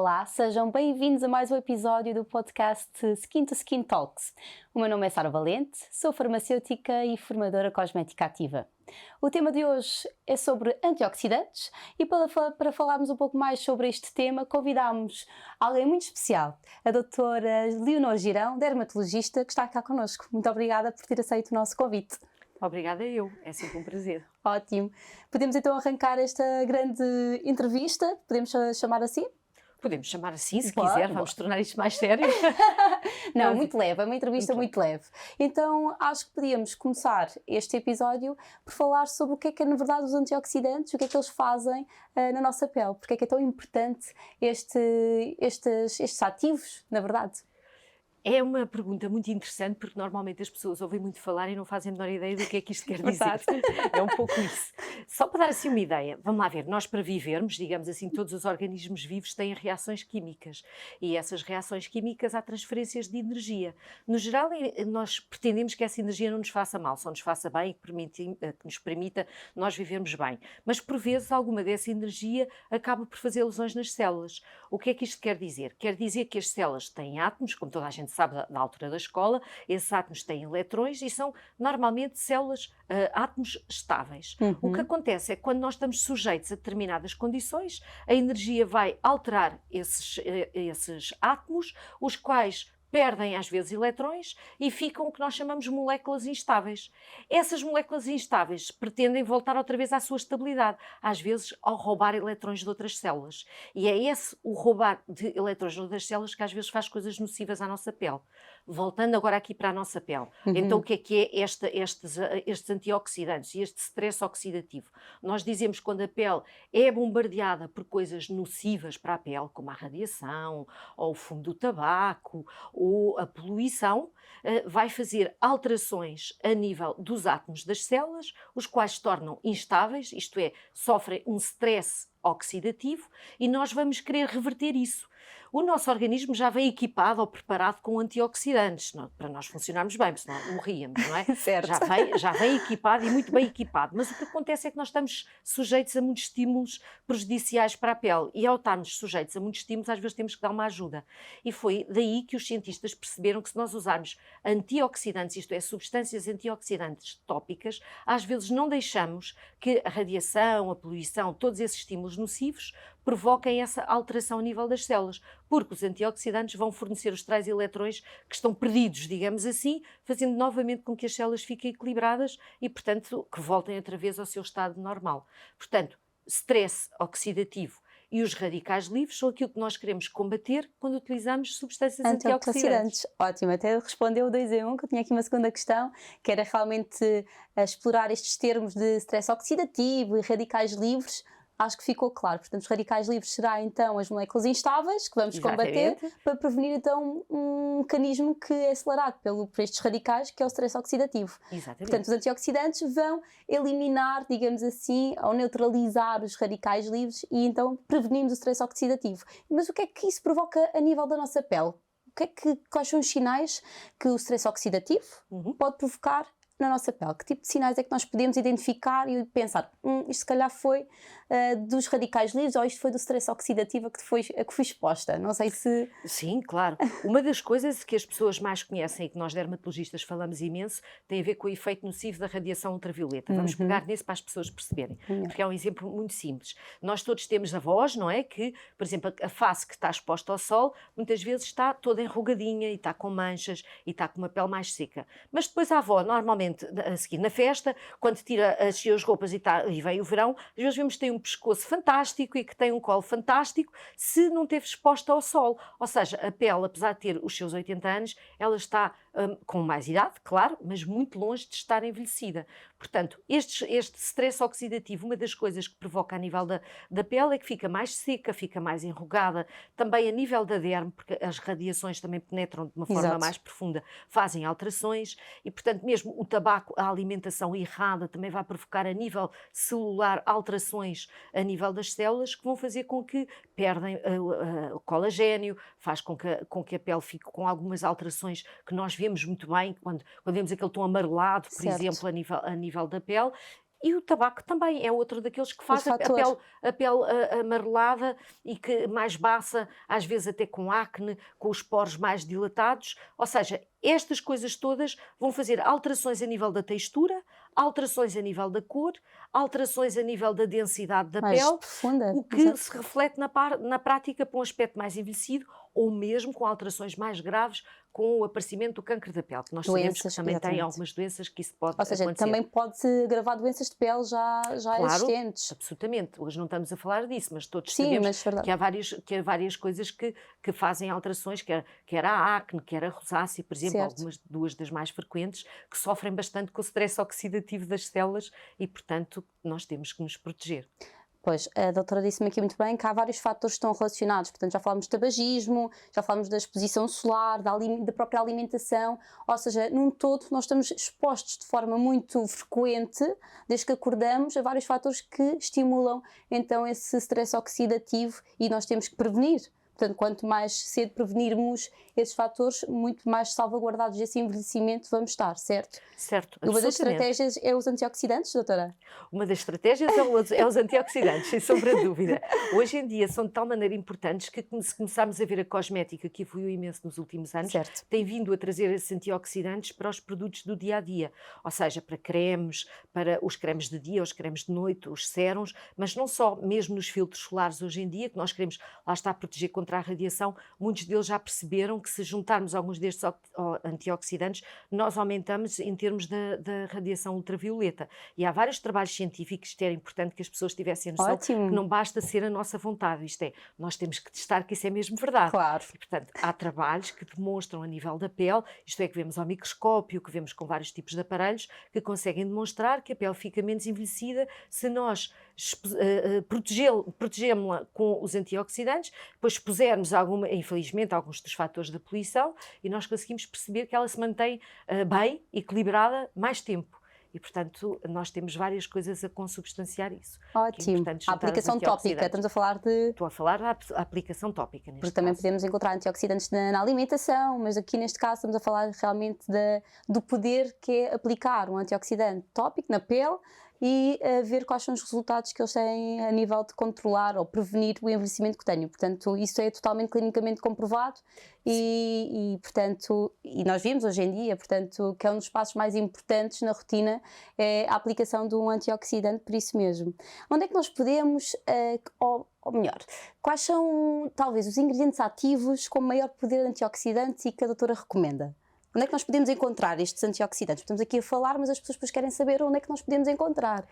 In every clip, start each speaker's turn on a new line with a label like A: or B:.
A: Olá, sejam bem-vindos a mais um episódio do podcast Skin to Skin Talks. O meu nome é Sara Valente, sou farmacêutica e formadora cosmética ativa. O tema de hoje é sobre antioxidantes e para falarmos um pouco mais sobre este tema convidámos alguém muito especial, a doutora Leonor Girão, dermatologista, que está cá connosco. Muito obrigada por ter aceito o nosso convite.
B: Obrigada eu, é sempre um prazer.
A: Ótimo. Podemos então arrancar esta grande entrevista? Podemos chamar assim?
B: Podemos chamar assim, se quiser, vamos tornar isto mais sério.
A: Não, muito leve, é uma entrevista muito leve. Então, acho que podíamos começar este episódio por falar sobre o que é na verdade os antioxidantes, o que é que eles fazem na nossa pele, porque é que é tão importante estes ativos, na verdade.
B: É uma pergunta muito interessante, porque normalmente as pessoas ouvem muito falar e não fazem a menor ideia do que é que isto quer dizer. É um pouco isso. Só para dar assim uma ideia, vamos lá ver, nós para vivermos, digamos assim, todos os organismos vivos têm reações químicas e essas reações químicas há transferências de energia. No geral, nós pretendemos que essa energia não nos faça mal, só nos faça bem e que nos permita nós vivermos bem. Mas, por vezes, alguma dessa energia acaba por fazer lesões nas células. O que é que isto quer dizer? Quer dizer que as células têm átomos, como toda a gente sabe da altura da escola, esses átomos têm eletrões e são normalmente células, átomos estáveis. O que acontece é que quando nós estamos sujeitos a determinadas condições, a energia vai alterar esses átomos, os quais perdem às vezes eletrões e ficam o que nós chamamos de moléculas instáveis. Essas moléculas instáveis pretendem voltar outra vez à sua estabilidade, às vezes ao roubar eletrões de outras células. E é esse o roubar de eletrões de outras células que às vezes faz coisas nocivas à nossa pele. Voltando agora aqui para a nossa pele. Então o que é estes antioxidantes e este stress oxidativo? Nós dizemos que quando a pele é bombardeada por coisas nocivas para a pele, como a radiação, ou o fumo do tabaco, ou a poluição, vai fazer alterações a nível dos átomos das células, os quais se tornam instáveis, isto é, sofrem um stress oxidativo, e nós vamos querer reverter isso. O nosso organismo já vem equipado ou preparado com antioxidantes, para nós funcionarmos bem, porque senão morríamos, não é?
A: Certo.
B: Já vem equipado e muito bem equipado, mas o que acontece é que nós estamos sujeitos a muitos estímulos prejudiciais para a pele, e ao estarmos sujeitos a muitos estímulos, às vezes temos que dar uma ajuda. E foi daí que os cientistas perceberam que se nós usarmos antioxidantes, isto é, substâncias antioxidantes tópicas, às vezes não deixamos que a radiação, a poluição, todos esses estímulos nocivos provoquem essa alteração a nível das células, porque os antioxidantes vão fornecer os tais eletrões que estão perdidos, digamos assim, fazendo novamente com que as células fiquem equilibradas e, portanto, que voltem outra vez ao seu estado normal. Portanto, stress oxidativo e os radicais livres são aquilo que nós queremos combater quando utilizamos substâncias antioxidantes.
A: Ótimo, até respondeu 2 em 1, que eu tinha aqui uma segunda questão, que era realmente explorar estes termos de stress oxidativo e radicais livres. Acho que ficou claro. Portanto, os radicais livres será então as moléculas instáveis que vamos combater para prevenir então um mecanismo que é acelerado por estes radicais, que é o stress oxidativo.
B: Exatamente.
A: Portanto, os antioxidantes vão eliminar, digamos assim, ou neutralizar os radicais livres e então prevenimos o stress oxidativo. Mas o que é que isso provoca a nível da nossa pele? Quais são os sinais que o stress oxidativo pode provocar na nossa pele? Que tipo de sinais é que nós podemos identificar e pensar, isto se calhar foi dos radicais livres ou isto foi do stress oxidativo a que fui exposta? Não sei se...
B: Sim, claro. Uma das coisas que as pessoas mais conhecem e que nós dermatologistas falamos imenso tem a ver com o efeito nocivo da radiação ultravioleta. Vamos pegar nesse para as pessoas perceberem, porque é um exemplo muito simples. Nós todos temos avós, não é? Que, por exemplo, a face que está exposta ao sol muitas vezes está toda enrugadinha e está com manchas e está com uma pele mais seca. Mas depois a avó, normalmente, a seguir na festa, quando tira as suas roupas e vem o verão, às vezes vemos que tem um pescoço fantástico e que tem um colo fantástico se não teve exposta ao sol. Ou seja, a pele, apesar de ter os seus 80 anos, ela está com mais idade, claro, mas muito longe de estar envelhecida. Portanto, este stress oxidativo, uma das coisas que provoca a nível da pele é que fica mais seca, fica mais enrugada, também a nível da derme, porque as radiações também penetram de uma forma mais profunda, fazem alterações e, portanto, mesmo o tabaco, a alimentação errada também vai provocar a nível celular alterações a nível das células que vão fazer com que perdem o colagênio, faz com que a pele fique com algumas alterações que nós vemos muito bem quando vemos aquele tom amarelado, por exemplo, a nível da pele. E o tabaco também é outro daqueles que faz
A: fatores.
B: a pele amarelada e que mais baça, às vezes até com acne, com os poros mais dilatados. Ou seja, estas coisas todas vão fazer alterações a nível da textura, alterações a nível da cor, alterações a nível da densidade da
A: Mais
B: pele,
A: profunda.
B: o que
A: Exato.
B: se reflete na prática para um aspecto mais envelhecido ou mesmo com alterações mais graves com o aparecimento do cancro da pele, que nós sabemos que
A: Doenças,
B: também tem
A: exatamente.
B: algumas doenças que isso pode
A: Ou seja,
B: acontecer.
A: também pode-se agravar doenças de pele já
B: Claro,
A: existentes.
B: absolutamente. Hoje não estamos a falar disso, mas todos
A: Sim,
B: sabemos
A: mas verdade.
B: que há várias coisas que fazem alterações, quer a acne, quer a rosácea, por exemplo,
A: Certo.
B: duas das mais frequentes, que sofrem bastante com o stress oxidativo das células e, portanto, nós temos que nos proteger.
A: Pois, a doutora disse-me aqui muito bem que há vários fatores que estão relacionados. Portanto, já falámos de tabagismo, já falámos da exposição solar, da própria alimentação. Ou seja, num todo, nós estamos expostos de forma muito frequente, desde que acordamos, a vários fatores que estimulam então esse stress oxidativo e nós temos que prevenir. Portanto, quanto mais cedo prevenirmos esses fatores, muito mais salvaguardados desse envelhecimento vamos estar, certo?
B: Certo,
A: E uma das
B: absolutamente.
A: estratégias é os antioxidantes, doutora?
B: Uma das estratégias é os antioxidantes, sem sombra de dúvida. Hoje em dia são de tal maneira importantes que, se começarmos a ver a cosmética, que evoluiu imenso nos últimos anos,
A: Certo.
B: tem vindo a trazer esses antioxidantes para os produtos do dia a dia. Ou seja, para cremes, para os cremes de dia, os cremes de noite, os sérums, mas não só, mesmo nos filtros solares hoje em dia, que nós queremos, lá está, proteger contra a radiação, muitos deles já perceberam que se juntarmos alguns destes antioxidantes, nós aumentamos em termos da radiação ultravioleta. E há vários trabalhos científicos que era importante que as pessoas tivessem a noção
A: Ótimo.
B: que não basta ser a nossa vontade, isto é, nós temos que testar que isso é mesmo verdade.
A: Claro.
B: E, portanto, há trabalhos que demonstram a nível da pele, isto é, que vemos ao microscópio, que vemos com vários tipos de aparelhos, que conseguem demonstrar que a pele fica menos envelhecida se nós protegemos-la com os antioxidantes, depois expusermos infelizmente, alguns dos fatores da poluição e nós conseguimos perceber que ela se mantém bem, equilibrada, mais tempo. E, portanto, nós temos várias coisas a consubstanciar isso.
A: Ótimo. A aplicação tópica, estamos a falar de...
B: Estou a falar da aplicação tópica, neste
A: Porque também
B: caso.
A: podemos encontrar antioxidantes na alimentação, mas aqui neste caso estamos a falar realmente do poder que é aplicar um antioxidante tópico na pele e ver quais são os resultados que eles têm a nível de controlar ou prevenir o envelhecimento cutâneo. Portanto, isso é totalmente clinicamente comprovado portanto, e nós vimos hoje em dia, portanto, que é um dos passos mais importantes na rotina, é a aplicação de um antioxidante por isso mesmo. Onde é que nós podemos, ou melhor, quais são talvez os ingredientes ativos com maior poder antioxidante e que a doutora recomenda? Onde é que nós podemos encontrar estes antioxidantes? Estamos aqui a falar, mas as pessoas depois querem saber onde é que nós podemos encontrar.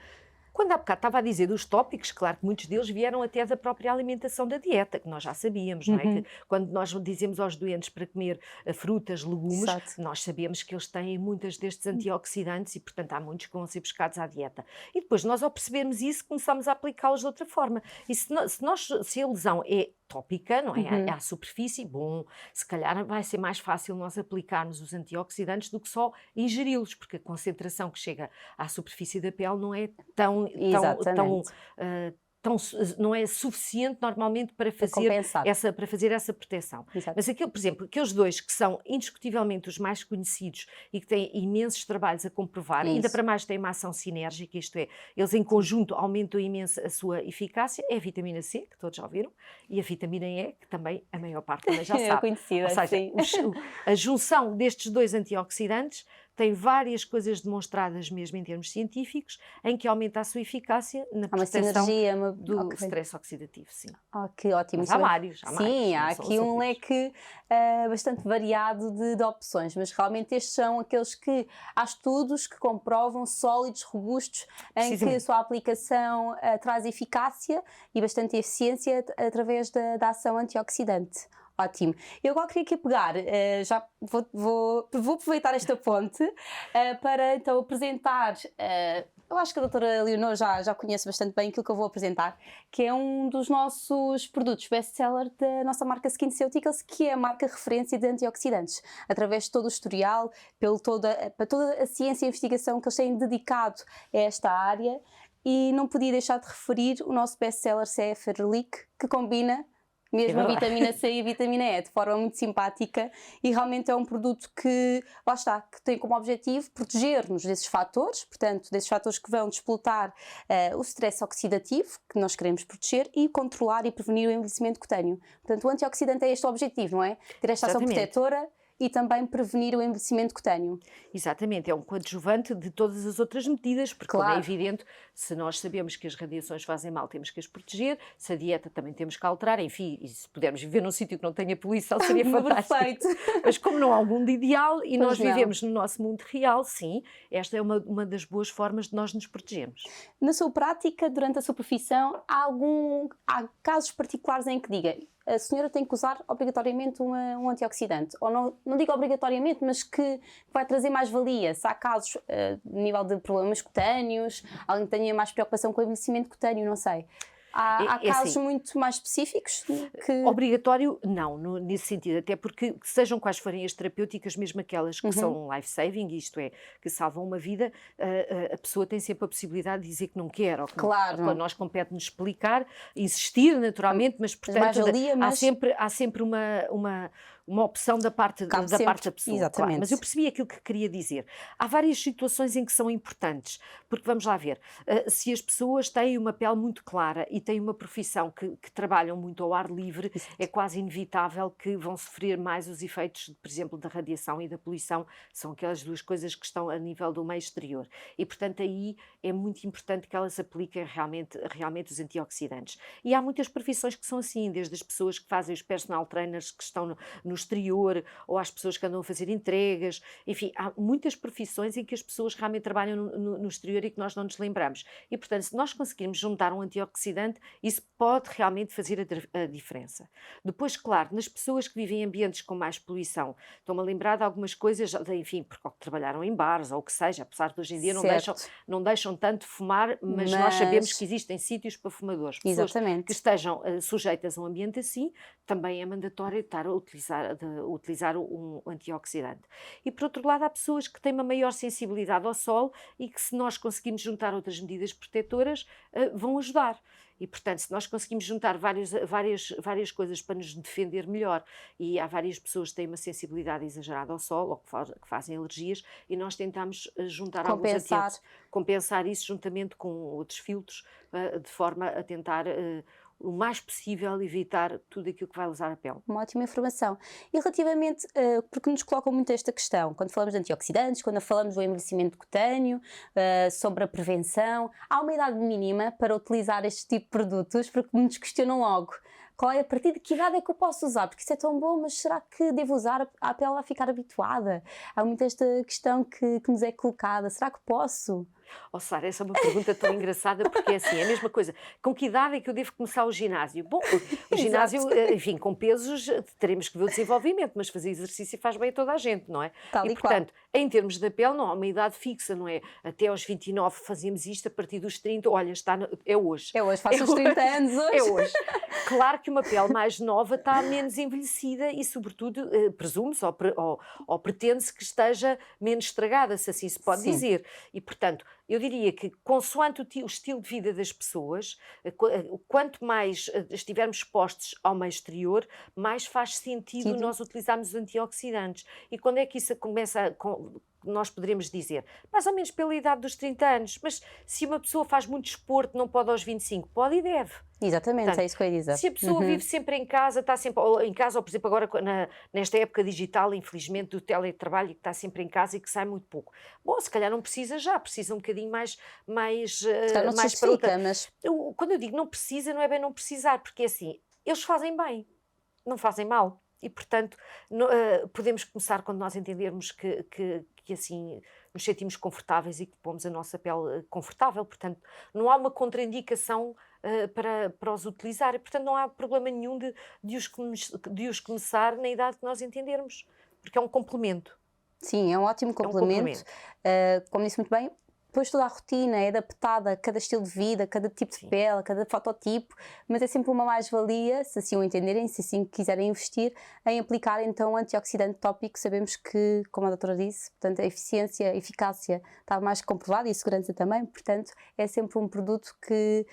B: Quando há bocado estava a dizer dos tópicos, claro que muitos deles vieram até da própria alimentação da dieta, que nós já sabíamos, não é? Que quando nós dizemos aos doentes para comer frutas, legumes,
A: Exato.
B: nós sabemos que eles têm muitos destes antioxidantes e, portanto, há muitos que vão ser buscados à dieta. E depois, nós ao percebermos isso, começamos a aplicá-los de outra forma. E se a lesão é tópica, não é? É à superfície, bom, se calhar vai ser mais fácil nós aplicarmos os antioxidantes do que só ingeri-los, porque a concentração que chega à superfície da pele não é não é suficiente normalmente para fazer essa proteção.
A: Exato.
B: Mas por exemplo, aqueles dois que são indiscutivelmente os mais conhecidos e que têm imensos trabalhos a comprovar, ainda para mais têm uma ação sinérgica, isto é, eles em conjunto aumentam imenso a sua eficácia, é a vitamina C, que todos já ouviram, e a vitamina E, que também a maior parte também já sabe.
A: É conhecida,
B: ou seja,
A: sim.
B: A junção destes dois antioxidantes tem várias coisas demonstradas mesmo em termos científicos, em que aumenta a sua eficácia na proteção do stress oxidativo, sim.
A: Que ótimo.
B: Mas há vários.
A: Sim, há aqui um leque bastante variado de opções, mas realmente estes são aqueles que há estudos que comprovam sólidos, robustos, em que a sua aplicação traz eficácia e bastante eficiência através da ação antioxidante. Ótimo. Eu agora queria aqui pegar, já vou aproveitar esta ponte para então apresentar, eu acho que a doutora Leonor já conhece bastante bem aquilo que eu vou apresentar, que é um dos nossos produtos best-seller da nossa marca SkinCeuticals, que é a marca referência de antioxidantes, através de todo o historial, para toda a ciência e investigação que eles têm dedicado a esta área, e não podia deixar de referir o nosso best-seller CE Ferulic, que combina mesmo
B: É
A: a
B: verdade.
A: vitamina C e a vitamina E, de forma muito simpática, e realmente é um produto que, lá está, que tem como objetivo proteger-nos desses fatores, portanto, desses fatores que vão disputar o stress oxidativo, que nós queremos proteger, e controlar e prevenir o envelhecimento cutâneo. Portanto, o antioxidante é este o objetivo, não é? Ter esta ação
B: Exatamente.
A: protetora e também prevenir o envelhecimento cutâneo.
B: Exatamente, é um coadjuvante de todas as outras medidas, porque como é
A: Claro.
B: evidente, se nós sabemos que as radiações fazem mal, temos que as proteger, se a dieta também temos que alterar, enfim, e se pudermos viver num sítio que não tenha poluição seria fantástico.
A: Perfeito.
B: Mas como não há um mundo ideal e
A: Pois
B: nós
A: não.
B: vivemos no nosso mundo real, sim, esta é uma das boas formas de nós nos protegermos.
A: Na sua prática, durante a sua profissão, há casos particulares em que diga a senhora tem que usar obrigatoriamente um antioxidante? Ou não digo obrigatoriamente, mas que vai trazer mais valia? Se há casos de nível de problemas cutâneos, alguém que tenha mais preocupação com o envelhecimento cutâneo, não sei. Há
B: É
A: casos
B: assim,
A: muito mais específicos que...
B: obrigatório, não, nesse sentido, até porque sejam quais forem as terapêuticas, mesmo aquelas que são life-saving, isto é, que salvam uma vida, a pessoa tem sempre a possibilidade de dizer que não quer, ou que
A: Claro.
B: não, nós compete-nos explicar, insistir naturalmente, mas portanto
A: mais-valia,
B: há sempre uma opção da parte da
A: Cabe sempre,
B: pessoa. Claro.
A: exatamente.
B: Mas eu percebi aquilo que queria dizer. Há várias situações em que são importantes, porque vamos lá ver, se as pessoas têm uma pele muito clara e têm uma profissão que trabalham muito ao ar livre, é quase inevitável que vão sofrer mais os efeitos, por exemplo, da radiação e da poluição, são aquelas duas coisas que estão a nível do meio exterior. E, portanto, aí é muito importante que elas apliquem realmente os antioxidantes. E há muitas profissões que são assim, desde as pessoas que fazem os personal trainers que estão no exterior, ou às pessoas que andam a fazer entregas, enfim, há muitas profissões em que as pessoas realmente trabalham no exterior e que nós não nos lembramos. E, portanto, se nós conseguirmos juntar um antioxidante, isso pode realmente fazer a diferença. Depois, claro, nas pessoas que vivem em ambientes com mais poluição, estou-me a lembrar de algumas coisas, enfim, porque trabalharam em bares ou o que seja, apesar de hoje em dia não deixam tanto fumar, mas nós sabemos que existem sítios para fumadores. Pessoas
A: Exatamente.
B: que estejam sujeitas a um ambiente assim, também é mandatório estar a utilizar um antioxidante. E por outro lado, há pessoas que têm uma maior sensibilidade ao sol e que, se nós conseguimos juntar outras medidas protetoras, vão ajudar. E, portanto, se nós conseguimos juntar várias coisas para nos defender melhor, e há várias pessoas que têm uma sensibilidade exagerada ao sol ou que fazem alergias, e nós tentamos juntar compensar isso juntamente com outros filtros, de forma a tentar o mais possível evitar tudo aquilo que vai lesar a pele.
A: Uma ótima informação. E relativamente, porque nos colocam muito esta questão, quando falamos de antioxidantes, quando falamos do envelhecimento cutâneo, sobre a prevenção, há uma idade mínima para utilizar este tipo de produtos, porque nos questionam logo. Qual é, a partir de que idade é que eu posso usar? Porque isso é tão bom, mas será que devo usar? A pele vai ficar habituada? Há muito esta questão que nos é colocada. Será que posso?
B: Oh, Sara, essa é uma pergunta tão engraçada, porque é assim, é a mesma coisa. Com que idade é que eu devo começar o ginásio? Bom, o ginásio, enfim, com pesos teremos que ver o desenvolvimento, mas fazer exercício faz bem a toda a gente, não é?
A: Tal e
B: portanto, em termos da pele, não há uma idade fixa, não é? Até aos 29 fazemos isto, a partir dos 30, olha, é hoje.
A: É hoje, faço os 30 anos hoje.
B: É hoje. Claro que uma pele mais nova está menos envelhecida e, sobretudo, presume-se ou pretende-se que esteja menos estragada, se assim se pode dizer. E, portanto, eu diria que, consoante o estilo de vida das pessoas, quanto mais estivermos expostos ao meio exterior, mais faz sentido nós utilizarmos os antioxidantes. E quando é que isso começa nós poderemos dizer, mais ou menos pela idade dos 30 anos, mas se uma pessoa faz muito desporto, não pode aos 25, pode e deve.
A: Exatamente, portanto, é isso que eu ia dizer.
B: Se a pessoa vive sempre em casa, está sempre em casa, ou por exemplo agora nesta época digital, infelizmente, do teletrabalho, que está sempre em casa e que sai muito pouco. Bom, se calhar não precisa precisa um bocadinho mais para outra.
A: Mas...
B: Quando eu digo não precisa, não é bem não precisar, porque é assim, eles fazem bem, não fazem mal. E, portanto, podemos começar quando nós entendermos que assim nos sentimos confortáveis e que pomos a nossa pele confortável. Portanto, não há uma contraindicação para os utilizar. E, portanto, não há problema nenhum de os começar na idade que nós entendermos, porque é um complemento.
A: Sim, é um ótimo complemento. Como disse muito bem, depois toda a rotina é adaptada a cada estilo de vida, a cada tipo de
B: Sim.
A: pele, a cada fototipo, mas é sempre uma mais-valia, se assim o entenderem, se assim quiserem investir, em aplicar então antioxidante tópico. Sabemos que, como a doutora disse, portanto, a eficiência, a eficácia está mais comprovada e a segurança também, portanto, é sempre um produto que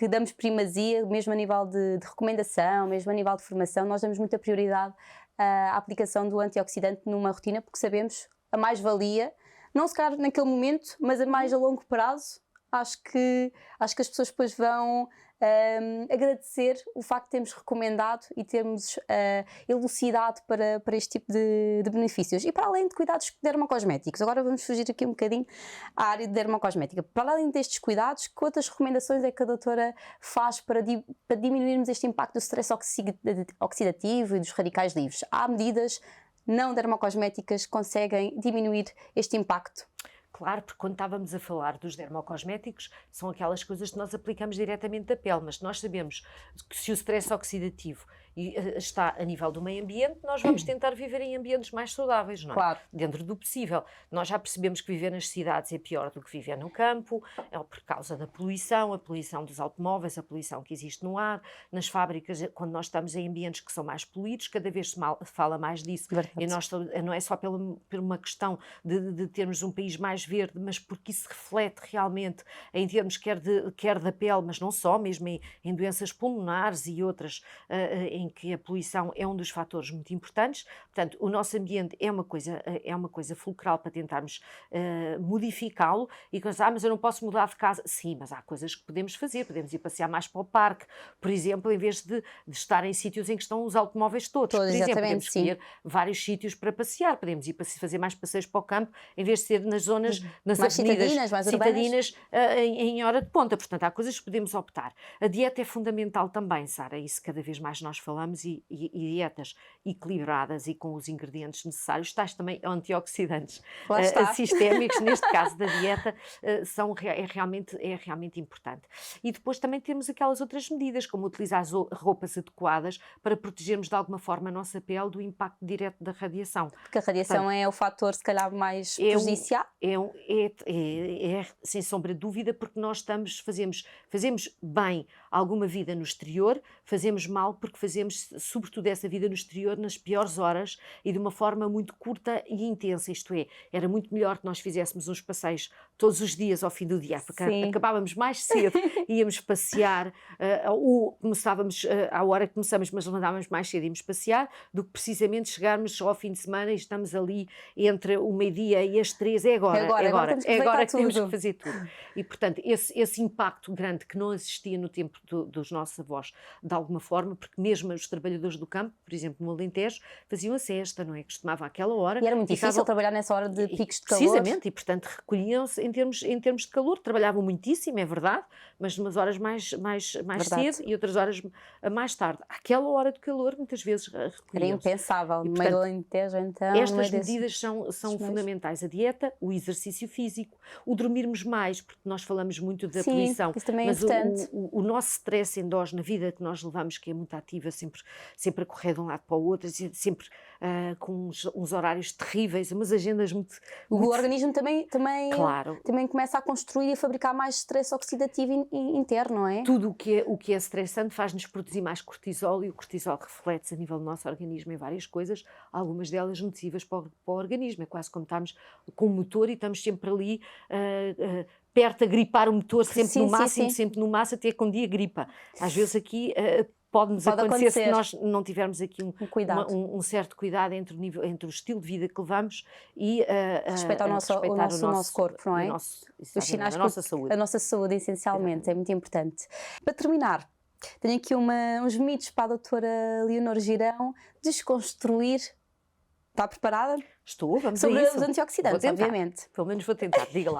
A: damos primazia, mesmo a nível de recomendação, mesmo a nível de formação, nós damos muita prioridade à aplicação do antioxidante numa rotina, porque sabemos a mais-valia, não se calhar naquele momento, mas a mais a longo prazo, acho que as pessoas depois vão agradecer o facto de termos recomendado e termos elucidado para este tipo de benefícios. E para além de cuidados dermocosméticos, agora vamos fugir aqui um bocadinho à área de dermocosmética. Para além destes cuidados, que outras recomendações é que a doutora faz para diminuirmos este impacto do stress oxidativo e dos radicais livres? Há medidas não dermocosméticas que conseguem diminuir este impacto?
B: Claro, porque quando estávamos a falar dos dermocosméticos, são aquelas coisas que nós aplicamos diretamente à pele, mas nós sabemos que se o stress oxidativo está a nível do meio ambiente, nós vamos tentar viver em ambientes mais saudáveis, não é?
A: Claro.
B: Dentro do possível. Nós já percebemos que viver nas cidades é pior do que viver no campo, é por causa da poluição, a poluição dos automóveis, a poluição que existe no ar, nas fábricas, quando nós estamos em ambientes que são mais poluídos, cada vez se fala mais disso.
A: Verdade.
B: E nós, não é só por uma questão de termos um país mais verde, mas porque isso reflete realmente em termos quer da pele, mas não só, mesmo em doenças pulmonares e outras, em que a poluição é um dos fatores muito importantes. Portanto, o nosso ambiente é uma coisa fulcral para tentarmos modificá-lo e pensar, mas eu não posso mudar de casa. Sim, mas há coisas que podemos fazer, podemos ir passear mais para o parque, por exemplo, em vez de estar em sítios em que estão os automóveis todos. Por exemplo, podemos escolher vários sítios para passear, podemos ir fazer mais passeios para o campo, em vez de ser nas zonas, nas
A: mais
B: avenidas
A: mais
B: citadinas, em hora de ponta. Portanto, há coisas que podemos optar. A dieta é fundamental também, Sara, isso cada vez mais nós falamos, e dietas equilibradas e com os ingredientes necessários, tais também antioxidantes sistémicos, neste caso da dieta, é realmente importante. E depois também temos aquelas outras medidas, como utilizar as roupas adequadas para protegermos de alguma forma a nossa pele do impacto direto da radiação.
A: Porque a radiação, portanto, é o fator se calhar mais prejudicial?
B: É sem sombra de dúvida, porque nós fazemos bem alguma vida no exterior, fazemos mal porque fazemos sobretudo essa vida no exterior nas piores horas e de uma forma muito curta e intensa, isto é, era muito melhor que nós fizéssemos uns passeios todos os dias ao fim do dia, porque acabávamos mais cedo, íamos passear, ou começávamos à hora que começamos, mas levantávamos mais cedo, íamos passear, do que precisamente chegarmos só ao fim de semana e estamos ali entre o meio-dia e as 3, é agora que temos que fazer tudo. E, portanto, esse impacto grande que não existia no tempo dos nossos avós, de alguma forma, porque mesmo os trabalhadores do campo, por exemplo, no Alentejo, faziam a cesta, não é? Costumavam àquela hora.
A: E era muito difícil trabalhar nessa hora de picos de calor.
B: Precisamente, e portanto recolhiam-se em termos de calor, trabalhavam muitíssimo, é verdade, mas numas horas mais cedo e outras horas mais tarde. Àquela hora de calor, muitas vezes recolhiam-se.
A: Era impensável, no meio do Alentejo, então.
B: Estas medidas são fundamentais. A dieta, o exercício físico, o dormirmos mais, porque nós falamos muito da poluição,
A: isso também é
B: mas
A: importante.
B: o nosso stress endógeno, na vida que nós levamos, que é muito ativa, sempre a correr de um lado para o outro, sempre com uns horários terríveis, umas agendas muito...
A: O organismo também
B: claro.
A: Também começa a construir e a fabricar mais stress oxidativo interno, não é?
B: Tudo o que é estressante faz-nos produzir mais cortisol, e o cortisol reflete-se a nível do nosso organismo em várias coisas, algumas delas nocivas para o organismo. É quase como estarmos com o motor e estamos sempre ali perto a gripar o motor, sempre no máximo, até que um dia gripa. Às vezes aqui... Pode acontecer se nós não tivermos aqui um certo cuidado entre o estilo de vida que levamos e
A: respeitar o nosso corpo, não é?
B: Os sinais, a nossa saúde.
A: A nossa saúde, essencialmente, é muito importante. Para terminar, tenho aqui uns mitos para a doutora Leonor Girão desconstruir. Está preparada?
B: Estou, vamos
A: sobre
B: a isso.
A: Os antioxidantes, obviamente.
B: Pelo menos vou tentar, diga lá.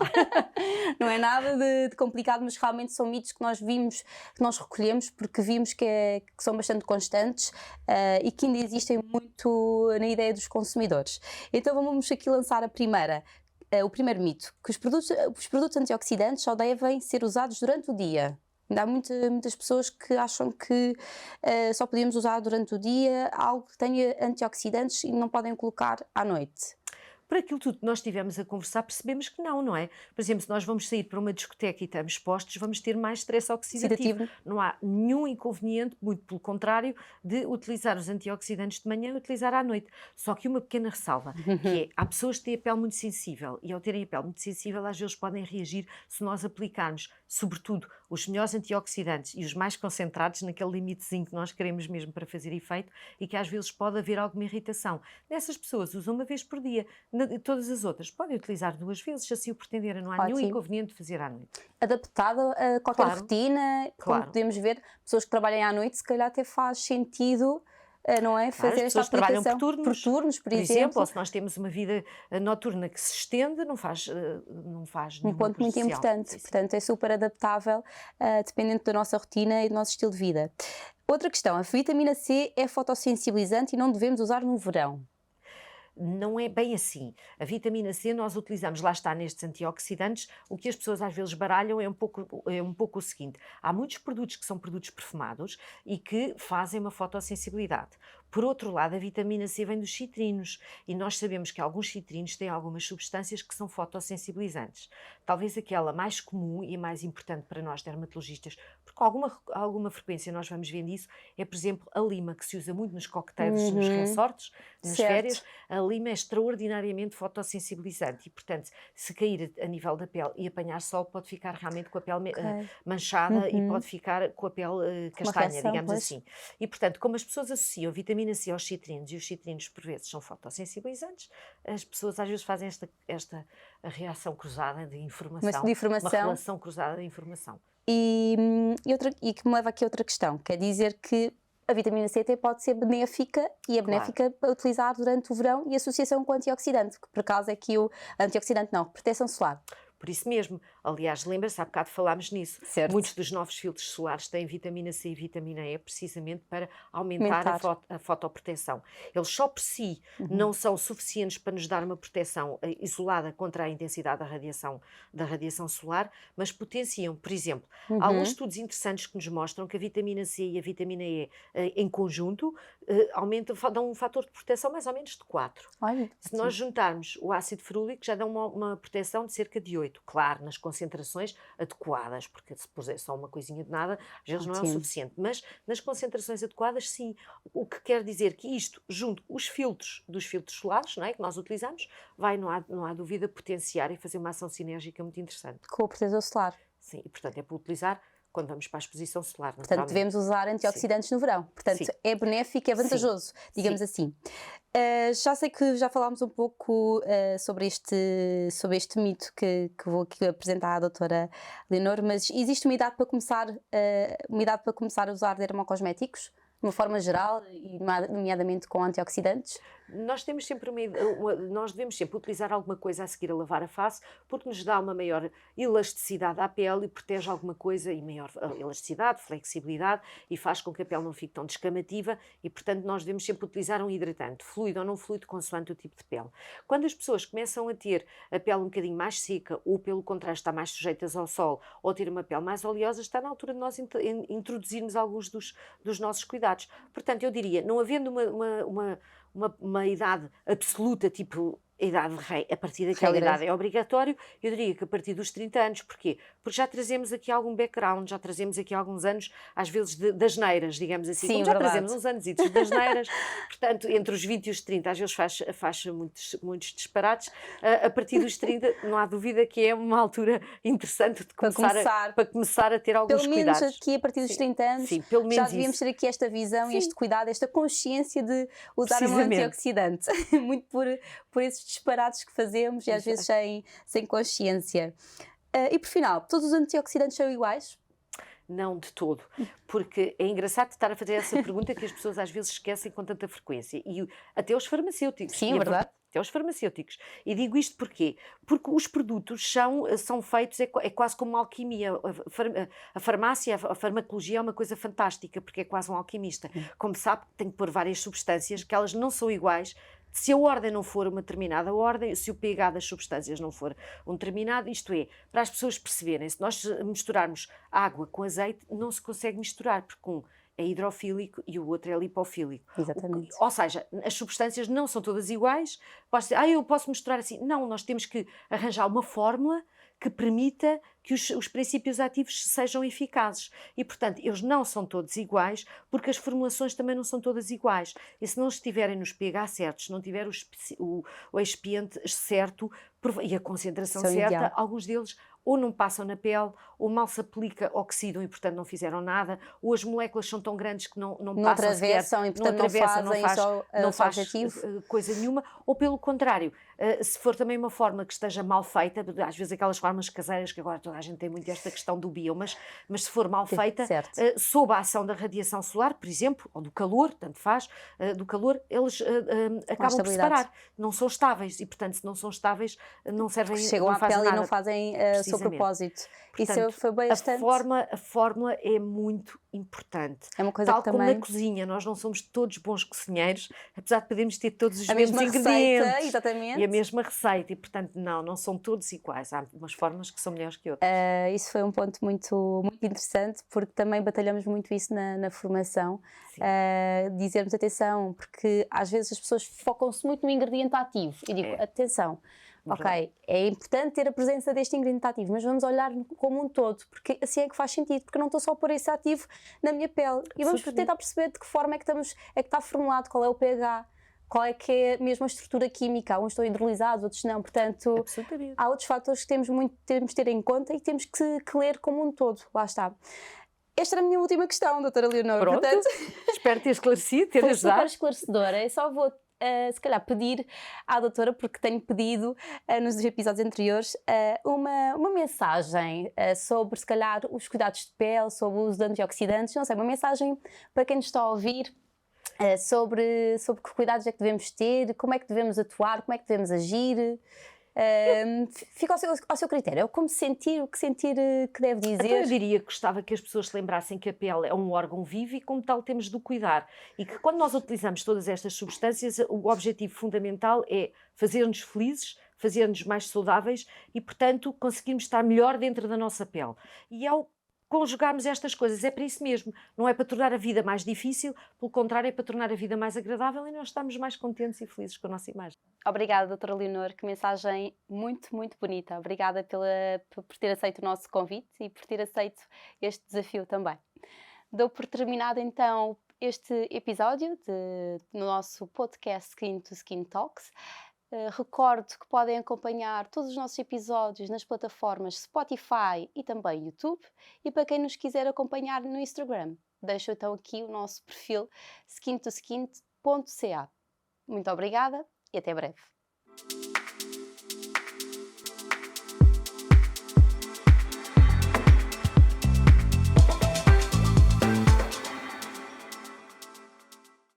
A: Não é nada de complicado, mas realmente são mitos que nós vimos, que nós recolhemos, porque vimos que são bastante constantes e que ainda existem muito na ideia dos consumidores. Então vamos aqui lançar o primeiro mito, que os produtos antioxidantes só devem ser usados durante o dia. Ainda há muitas pessoas que acham que só podemos usar durante o dia algo que tenha antioxidantes e não podem colocar à noite.
B: Por aquilo tudo que nós estivemos a conversar, percebemos que não é? Por exemplo, se nós vamos sair para uma discoteca e estamos expostos, vamos ter mais stress oxidativo. Não há nenhum inconveniente, muito pelo contrário, de utilizar os antioxidantes de manhã e utilizar à noite. Só que uma pequena ressalva, que é, há pessoas que têm a pele muito sensível e ao terem a pele muito sensível, às vezes podem reagir se nós aplicarmos, sobretudo, os melhores antioxidantes e os mais concentrados naquele limitezinho que nós queremos mesmo para fazer efeito e que às vezes pode haver alguma irritação. Dessas pessoas usam uma vez por dia, todas as outras podem utilizar 2 vezes, se assim o pretenderem, não há nenhum inconveniente de fazer à noite.
A: Adaptado a qualquer rotina, como podemos ver, pessoas que trabalham à noite, se calhar até faz sentido, não é? Fazer esta aplicação.
B: Trabalham por turnos,
A: por exemplo.
B: Ou se nós temos uma vida noturna que se estende, não faz
A: um ponto muito importante.
B: Sim.
A: Portanto, é super adaptável, dependendo da nossa rotina e do nosso estilo de vida. Outra questão, a vitamina C é fotossensibilizante e não devemos usar no verão.
B: Não é bem assim. A vitamina C nós utilizamos, lá está, nestes antioxidantes. O que as pessoas às vezes baralham é um pouco o seguinte. Há muitos produtos que são produtos perfumados e que fazem uma fotossensibilidade. Por outro lado, a vitamina C vem dos citrinos e nós sabemos que alguns citrinos têm algumas substâncias que são fotossensibilizantes. Talvez aquela mais comum e mais importante para nós dermatologistas, porque com alguma frequência nós vamos vendo isso, é, por exemplo, a lima, que se usa muito nos coquetéis, nos resorts, nas férias. A lima é extraordinariamente fotossensibilizante e, portanto, se cair a nível da pele e apanhar sol, pode ficar realmente com a pele manchada e pode ficar com a pele castanha, digamos assim. E, portanto, como as pessoas associam a vitamina C aos citrinos e os citrinos, por vezes, são fotossensibilizantes, as pessoas às vezes fazem esta reação cruzada de informação. Uma relação cruzada de informação.
A: E que me leva aqui a outra questão, quer dizer que a vitamina C até pode ser benéfica e é benéfica para utilizar durante o verão e associação com o antioxidante, que por acaso é que o antioxidante não, proteção solar.
B: Por isso mesmo, aliás, lembra-se, há bocado falámos nisso, muitos dos novos filtros solares têm vitamina C e vitamina E precisamente para aumentar a fotoproteção. Eles só por si não são suficientes para nos dar uma proteção isolada contra a intensidade da radiação solar, mas potenciam, por exemplo, há alguns estudos interessantes que nos mostram que a vitamina C e a vitamina E em conjunto dão um fator de proteção mais ou menos de 4. Se nós juntarmos o ácido ferúlico, já dão uma proteção de cerca de 8. Claro, nas concentrações adequadas, porque se puser só uma coisinha de nada, às vezes não é o suficiente, mas nas concentrações adequadas, sim. O que quer dizer que isto, junto os filtros dos filtros solares, não é, que nós utilizamos, vai, não há dúvida, potenciar e fazer uma ação sinérgica muito interessante.
A: Com o protetor solar.
B: Sim, e portanto é para utilizar quando vamos para a exposição solar.
A: Portanto, devemos usar antioxidantes no verão. Portanto, é benéfico, é vantajoso, digamos assim. Já sei que já falámos um pouco sobre este mito que vou aqui apresentar à doutora Leonor, mas existe uma idade para começar a usar dermocosméticos? De uma forma geral, e nomeadamente com antioxidantes?
B: Nós temos sempre nós devemos sempre utilizar alguma coisa a seguir a lavar a face, porque nos dá uma maior elasticidade à pele e protege alguma coisa, e maior elasticidade, flexibilidade, e faz com que a pele não fique tão descamativa, e portanto nós devemos sempre utilizar um hidratante, fluido ou não fluido, consoante o tipo de pele. Quando as pessoas começam a ter a pele um bocadinho mais seca, ou pelo contrário estar mais sujeitas ao sol, ou ter uma pele mais oleosa, está na altura de nós introduzirmos alguns dos nossos cuidados. Portanto, eu diria, não havendo uma idade absoluta, tipo a idade de rei, a partir daquela idade é obrigatório, eu diria que a partir dos 30 anos, porquê? Porque já trazemos aqui algum background, já trazemos aqui alguns anos, às vezes, das neiras, digamos assim.
A: Sim,
B: já trazemos uns anos das neiras, portanto, entre os 20 e os 30, às vezes faz muitos disparates. A partir dos 30, não há dúvida que é uma altura interessante de para começar a ter alguns cuidados.
A: Pelo menos aqui, a partir dos 30 anos, já devíamos ter aqui esta visão, este cuidado, esta consciência de usar um antioxidante. Muito por esses disparates que fazemos e às vezes sem consciência. E por final, todos os antioxidantes são iguais?
B: Não de todo, porque é engraçado estar a fazer essa pergunta que as pessoas às vezes esquecem com tanta frequência, e até os farmacêuticos.
A: Sim, é verdade.
B: Até os farmacêuticos. E digo isto porquê? Porque os produtos são feitos, é quase como uma alquimia. A farmácia, a farmacologia é uma coisa fantástica, porque é quase um alquimista. Como sabe, tem que pôr várias substâncias, que elas não são iguais. Se a ordem não for uma determinada ordem, se o pH das substâncias não for um determinado, isto é, para as pessoas perceberem, se nós misturarmos água com azeite, não se consegue misturar, porque um é hidrofílico e o outro é lipofílico.
A: Exatamente.
B: Ou seja, as substâncias não são todas iguais. Posso dizer, eu posso misturar assim. Não, nós temos que arranjar uma fórmula que permita que os princípios ativos sejam eficazes. E, portanto, eles não são todos iguais, porque as formulações também não são todas iguais. E se não estiverem nos pH certos, se não tiver o excipiente certo e a concentração
A: Isso é o
B: certa,
A: ideal.
B: alguns deles ou não passam na pele, ou mal se aplica, oxidam e, portanto, não fizeram nada, ou as moléculas são tão grandes que não passam
A: atravessam e, portanto,
B: não faz
A: objetivo.
B: coisa nenhuma, ou pelo contrário, se for também uma forma que esteja mal feita, às vezes aquelas formas caseiras, que agora toda a gente tem muito esta questão do bio, mas se for mal feita, sob a ação da radiação solar, por exemplo, ou do calor, tanto faz, do calor, eles acabam por separar, não são estáveis, e, portanto, se não são estáveis, não servem,
A: chegam
B: não
A: à pele
B: nada.
A: E não fazem o seu propósito.
B: Portanto,
A: isso foi bastante...
B: a fórmula é muito importante.
A: É uma coisa
B: Tal
A: que
B: como
A: também...
B: na cozinha, nós não somos todos bons cozinheiros, apesar de podermos ter todos os
A: a
B: mesmos
A: mesma
B: ingredientes.
A: Receita, exatamente.
B: E a mesma receita, e portanto não são todos iguais. Há umas formas que são melhores que outras.
A: Isso foi um ponto muito, muito interessante, porque também batalhamos muito isso na formação. Dizermos atenção, porque às vezes as pessoas focam-se muito no ingrediente ativo. E digo, atenção, ok, é importante ter a presença deste ingrediente ativo, mas vamos olhar como um todo, porque assim é que faz sentido, porque eu não estou só a pôr esse ativo na minha pele. E vamos tentar perceber de que forma é que está formulado, qual é o pH, qual é que é mesmo a estrutura química. Uns estão hidrolisados, outros não. Portanto, há outros fatores que temos de ter em conta e temos que ler como um todo. Lá está. Esta era a minha última questão, doutora Leonor.
B: Pronto, portanto, espero ter esclarecido, ter ajudado.
A: Foi super esclarecedora. Eu só vou, se calhar, pedir à doutora, porque tenho pedido nos episódios anteriores, uma mensagem sobre, se calhar, os cuidados de pele, sobre o uso de antioxidantes. Não sei, uma mensagem para quem nos está a ouvir, sobre que cuidados é que devemos ter, como é que devemos atuar, como é que devemos agir. Fica ao seu critério, como sentir, o que sentir que deve dizer.
B: Então eu diria que gostava que as pessoas se lembrassem que a pele é um órgão vivo e como tal temos de o cuidar, e que quando nós utilizamos todas estas substâncias, o objetivo fundamental é fazer-nos felizes, fazer-nos mais saudáveis e, portanto, conseguirmos estar melhor dentro da nossa pele. E ao conjugarmos estas coisas, é para isso mesmo, não é para tornar a vida mais difícil, pelo contrário, é para tornar a vida mais agradável e nós estamos mais contentes e felizes com a nossa imagem.
A: Obrigada, doutora Leonor, que mensagem muito, muito bonita. Obrigada por ter aceito o nosso convite e por ter aceito este desafio também. Dou por terminado então este episódio no nosso podcast Skin to Skin Talks. Recordo que podem acompanhar todos os nossos episódios nas plataformas Spotify e também YouTube. E para quem nos quiser acompanhar no Instagram, deixo então aqui o nosso perfil skintoskin.ca. Muito obrigada e até breve.